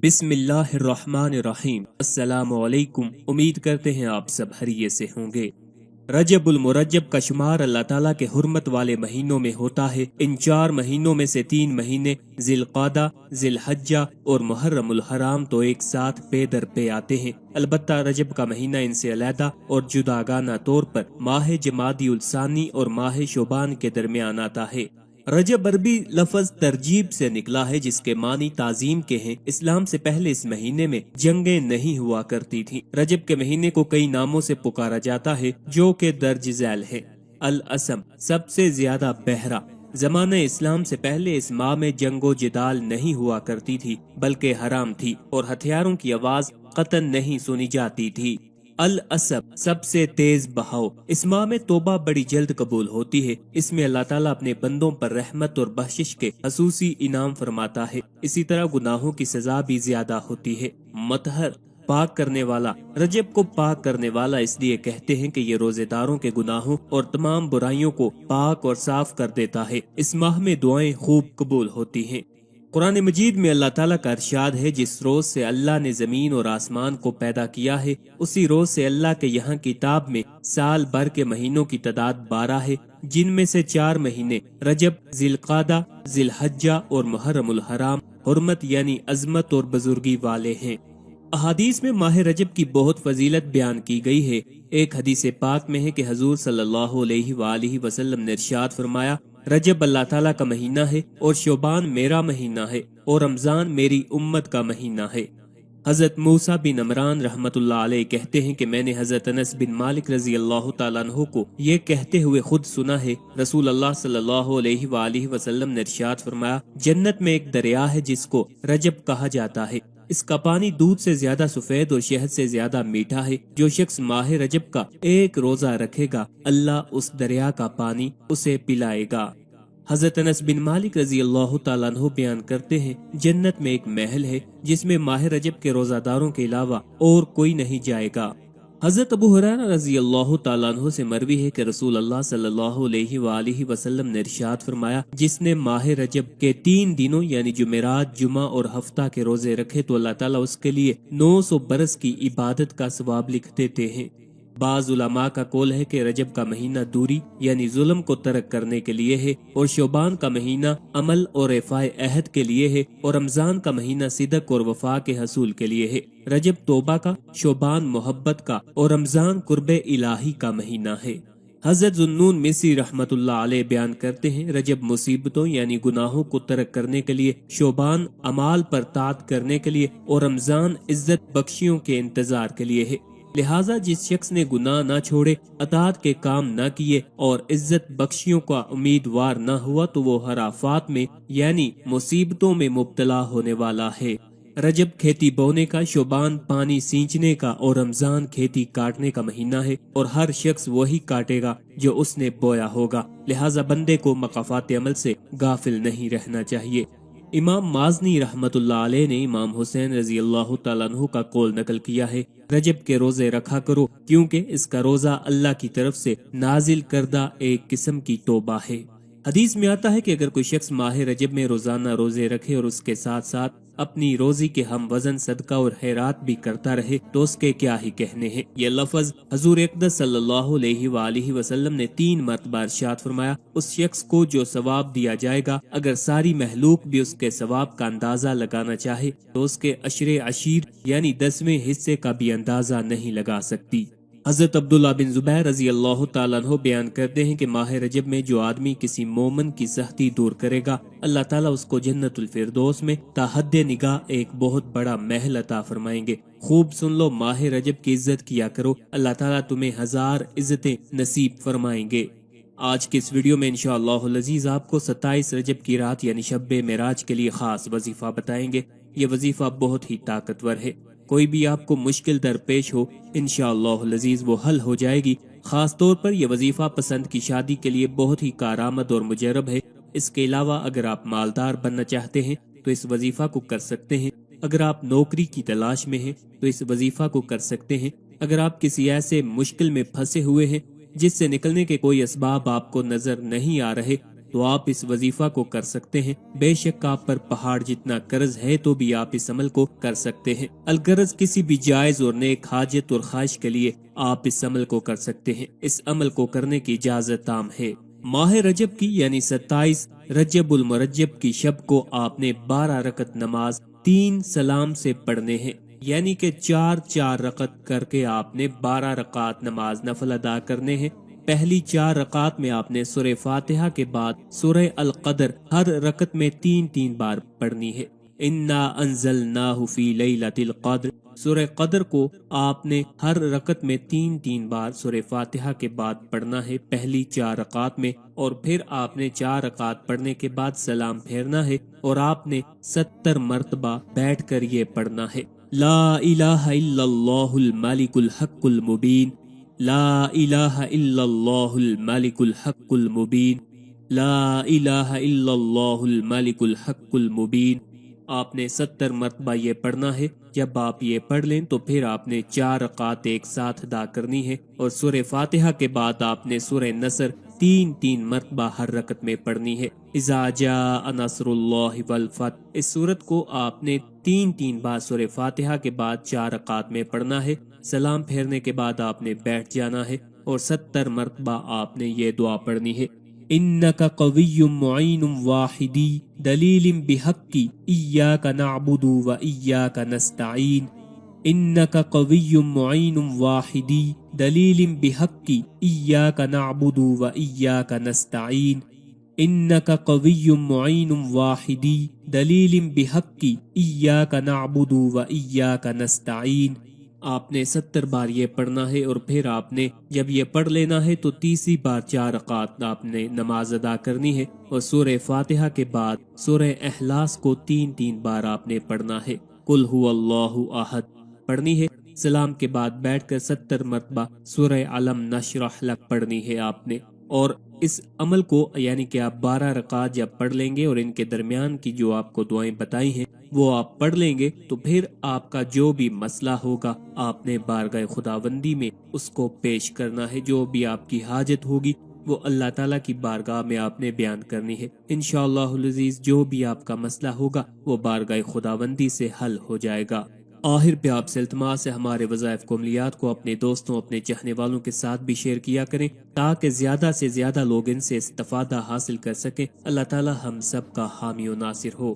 بسم اللہ الرحمن الرحیم۔ السلام علیکم۔ امید کرتے ہیں آپ سب خیریت سے ہوں گے۔ رجب المرجب کا شمار اللہ تعالیٰ کے حرمت والے مہینوں میں ہوتا ہے۔ ان 4 مہینوں میں سے 3 مہینے ذی القعدہ، ذی الحجہ اور محرم الحرام تو ایک ساتھ پے در پے آتے ہیں۔ البتہ رجب کا مہینہ ان سے علیحدہ اور جداگانہ طور پر ماہ جمادی الثانی اور ماہ شعبان کے درمیان آتا ہے۔ رجب عربی لفظ ترجیب سے نکلا ہے جس کے معنی تعظیم کے ہیں۔ اسلام سے پہلے اس مہینے میں جنگیں نہیں ہوا کرتی تھیں۔ رجب کے مہینے کو کئی ناموں سے پکارا جاتا ہے جو کہ درج ذیل ہے۔ الاسم، سب سے زیادہ بہرا۔ زمانہ اسلام سے پہلے اس ماہ میں جنگ و جدال نہیں ہوا کرتی تھی بلکہ حرام تھی اور ہتھیاروں کی آواز قطعاً نہیں سنی جاتی تھی۔ الاسب، سب سے تیز بہاؤ۔ اس ماہ میں توبہ بڑی جلد قبول ہوتی ہے۔ اس میں اللہ تعالیٰ اپنے بندوں پر رحمت اور بخشش کے خصوصی انعام فرماتا ہے۔ اسی طرح گناہوں کی سزا بھی زیادہ ہوتی ہے۔ مطہر، پاک کرنے والا۔ رجب کو پاک کرنے والا اس لیے کہتے ہیں کہ یہ روزے داروں کے گناہوں اور تمام برائیوں کو پاک اور صاف کر دیتا ہے۔ اس ماہ میں دعائیں خوب قبول ہوتی ہیں۔ قرآن مجید میں اللہ تعالیٰ کا ارشاد ہے، جس روز سے اللہ نے زمین اور آسمان کو پیدا کیا ہے اسی روز سے اللہ کے یہاں کتاب میں سال بھر کے مہینوں کی تعداد 12 ہے، جن میں سے 4 مہینے رجب، ذی القعدہ، ذی الحجہ اور محرم الحرام حرمت یعنی عظمت اور بزرگی والے ہیں۔ احادیث میں ماہ رجب کی بہت فضیلت بیان کی گئی ہے۔ ایک حدیث پاک میں ہے کہ حضور صلی اللہ علیہ وآلہ وسلم نے ارشاد فرمایا، رجب اللہ تعالیٰ کا مہینہ ہے اور شعبان میرا مہینہ ہے اور رمضان میری امت کا مہینہ ہے۔ حضرت موسیٰ بن عمران رحمت اللہ علیہ کہتے ہیں کہ میں نے حضرت انس بن مالک رضی اللہ تعالیٰ عنہ کو یہ کہتے ہوئے خود سنا ہے، رسول اللہ صلی اللہ علیہ وآلہ وسلم نے ارشاد فرمایا، جنت میں ایک دریا ہے جس کو رجب کہا جاتا ہے، اس کا پانی دودھ سے زیادہ سفید اور شہد سے زیادہ میٹھا ہے۔ جو شخص ماہ رجب کا ایک روزہ رکھے گا اللہ اس دریا کا پانی اسے پلائے گا۔ حضرت انس بن مالک رضی اللہ تعالیٰ عنہ بیان کرتے ہیں، جنت میں ایک محل ہے جس میں ماہ رجب کے روزہ داروں کے علاوہ اور کوئی نہیں جائے گا۔ حضرت ابو ہریرہ رضی اللہ تعالیٰ عنہ سے مروی ہے کہ رسول اللہ صلی اللہ علیہ وآلہ وسلم نے ارشاد فرمایا، جس نے ماہ رجب کے 3 دنوں یعنی جمعرات، جمعہ اور ہفتہ کے روزے رکھے تو اللہ تعالیٰ اس کے لیے 900 برس کی عبادت کا ثواب لکھ دیتے ہیں۔ بعض علماء کا قول ہے کہ رجب کا مہینہ دوری یعنی ظلم کو ترک کرنے کے لیے ہے اور شعبان کا مہینہ عمل اور رفع عہد کے لیے ہے اور رمضان کا مہینہ صدق اور وفا کے حصول کے لیے ہے۔ رجب توبہ کا، شعبان محبت کا اور رمضان قرب الہی کا مہینہ ہے۔ حضرت ذوالنون مصری رحمت اللہ علیہ بیان کرتے ہیں، رجب مصیبتوں یعنی گناہوں کو ترک کرنے کے لیے، شعبان اعمال پر طاعت کرنے کے لیے اور رمضان عزت بخشیوں کے انتظار کے لیے ہے۔ لہٰذا جس شخص نے گناہ نہ چھوڑے، اطاعت کے کام نہ کیے اور عزت بخشیوں کا امیدوار نہ ہوا تو وہ ہر آفات میں یعنی مصیبتوں میں مبتلا ہونے والا ہے۔ رجب کھیتی بونے کا، شعبان پانی سینچنے کا اور رمضان کھیتی کاٹنے کا مہینہ ہے اور ہر شخص وہی کاٹے گا جو اس نے بویا ہوگا، لہٰذا بندے کو مقافات عمل سے غافل نہیں رہنا چاہیے۔ امام مازنی رحمت اللہ علیہ نے امام حسین رضی اللہ تعالیٰ عنہ کا قول نقل کیا ہے، رجب کے روزے رکھا کرو کیونکہ اس کا روزہ اللہ کی طرف سے نازل کردہ ایک قسم کی توبہ ہے۔ حدیث میں آتا ہے کہ اگر کوئی شخص ماہ رجب میں روزانہ روزے رکھے اور اس کے ساتھ ساتھ اپنی روزی کے ہم وزن صدقہ اور خیرات بھی کرتا رہے تو اس کے کیا ہی کہنے ہیں۔ یہ لفظ حضور اقدس صلی اللہ علیہ وآلہ وسلم نے 3 مرتبہ ارشاد فرمایا، اس شخص کو جو ثواب دیا جائے گا اگر ساری مخلوق بھی اس کے ثواب کا اندازہ لگانا چاہے تو اس کے عشر عشیر یعنی 10ویں حصے کا بھی اندازہ نہیں لگا سکتی۔ حضرت عبداللہ بن زبیر رضی اللہ تعالیٰ عنہ بیان کرتے ہیں کہ ماہ رجب میں جو آدمی کسی مومن کی سختی دور کرے گا اللہ تعالیٰ اس کو جنت الفردوس میں تا حد نگاہ ایک بہت بڑا محل عطا فرمائیں گے۔ خوب سن لو، ماہ رجب کی عزت کیا کرو، اللہ تعالیٰ تمہیں 1000 عزتیں نصیب فرمائیں گے۔ آج کے اس ویڈیو میں انشاءاللہ العزیز آپ کو 27 رجب کی رات یعنی شب معراج کے لیے خاص وظیفہ بتائیں گے۔ یہ وظیفہ بہت ہی طاقتور ہے، کوئی بھی آپ کو مشکل درپیش ہو انشاءاللہ العزیز وہ حل ہو جائے گی۔ خاص طور پر یہ وظیفہ پسند کی شادی کے لیے بہت ہی کارآمد اور مجرب ہے۔ اس کے علاوہ اگر آپ مالدار بننا چاہتے ہیں تو اس وظیفہ کو کر سکتے ہیں، اگر آپ نوکری کی تلاش میں ہیں تو اس وظیفہ کو کر سکتے ہیں، اگر آپ کسی ایسے مشکل میں پھنسے ہوئے ہیں جس سے نکلنے کے کوئی اسباب آپ کو نظر نہیں آ رہے تو آپ اس وظیفہ کو کر سکتے ہیں۔ بے شک آپ پر پہاڑ جتنا قرض ہے تو بھی آپ اس عمل کو کر سکتے ہیں۔ الغرض کسی بھی جائز اور نیک حاجت اور خواہش کے لیے آپ اس عمل کو کر سکتے ہیں۔ اس عمل کو کرنے کی اجازت عام ہے۔ ماہ رجب کی یعنی 27 رجب المرجب کی شب کو آپ نے 12 رکعت نماز 3 سلام سے پڑھنے ہیں، یعنی کہ 4 رکعت کر کے آپ نے 12 رکعت نماز نفل ادا کرنے ہیں۔ پہلی 4 رکعت میں آپ نے سورہ فاتحہ کے بعد سورہ القدر ہر رکعت میں 3 بار پڑھنی ہے۔ انا انزلناہ فی لیلۃ القدر، سورہ قدر کو آپ نے ہر رکعت میں 3 بار سورہ فاتحہ کے بعد پڑھنا ہے پہلی 4 رکعت میں، اور پھر آپ نے 4 رکعت پڑھنے کے بعد سلام پھیرنا ہے اور آپ نے 70 مرتبہ بیٹھ کر یہ پڑھنا ہے، لا الہ الا اللہ الملک الحق المبین، لا الہ الا اللہ الملک الحق المبین، لا الہ الا اللہ الملک الحق المبین۔ آپ نے 70 مرتبہ یہ پڑھنا ہے۔ جب آپ یہ پڑھ لیں تو پھر آپ نے 4 رکعت ایک ساتھ ادا کرنی ہے، اور سورہ فاتحہ کے بعد آپ نے سورہ نصر 3 مرتبہ ہر رکعت میں پڑھنی ہے۔ اذا جاء نصر اللہ والفتح، اس سورت کو آپ نے 3 بار سورہ فاتحہ کے بعد 4 رکعت میں پڑھنا ہے۔ سلام پھیرنے کے بعد آپ نے بیٹھ جانا ہے اور 70 مرتبہ آپ نے یہ دعا پڑھنی ہے، انک قوی معین واحدی دلیل بحقی ایاک نعبد و ایاک نستعین، انک قوی معین واحدی دلیل بحقی ایاک نعبد و ایاک نستعین، انک قوی معین واحدی دلیل بحقی ایاک نعبد و ایاک نستعین۔ آپ نے 70 بار یہ پڑھنا ہے، اور پھر آپ نے جب یہ پڑھ لینا ہے تو تیسری بار 4 رکعت آپ نے نماز ادا کرنی ہے، اور سورہ فاتحہ کے بعد سورہ اخلاص کو 3 بار آپ نے پڑھنا ہے، قل هو اللہ احد پڑھنی ہے۔ سلام کے بعد بیٹھ کر 70 مرتبہ سورہ علم نشرح لک پڑھنی ہے آپ نے، اور اس عمل کو یعنی کہ آپ 12 رکعت جب پڑھ لیں گے اور ان کے درمیان کی جو آپ کو دعائیں بتائی ہیں وہ آپ پڑھ لیں گے، تو پھر آپ کا جو بھی مسئلہ ہوگا آپ نے بارگاہ خداوندی میں اس کو پیش کرنا ہے۔ جو بھی آپ کی حاجت ہوگی وہ اللہ تعالیٰ کی بارگاہ میں آپ نے بیان کرنی ہے۔ انشاءاللہ العزیز جو بھی آپ کا مسئلہ ہوگا وہ بارگاہ خداوندی سے حل ہو جائے گا۔ آخر پہ آپ سے التماس ہے ہمارے وظائف کو عملیات کو اپنے دوستوں اپنے چاہنے والوں کے ساتھ بھی شیئر کیا کریں تاکہ زیادہ سے زیادہ لوگ ان سے استفادہ حاصل کر سکیں۔ اللہ تعالی ہم سب کا حامی و ناصر ہو۔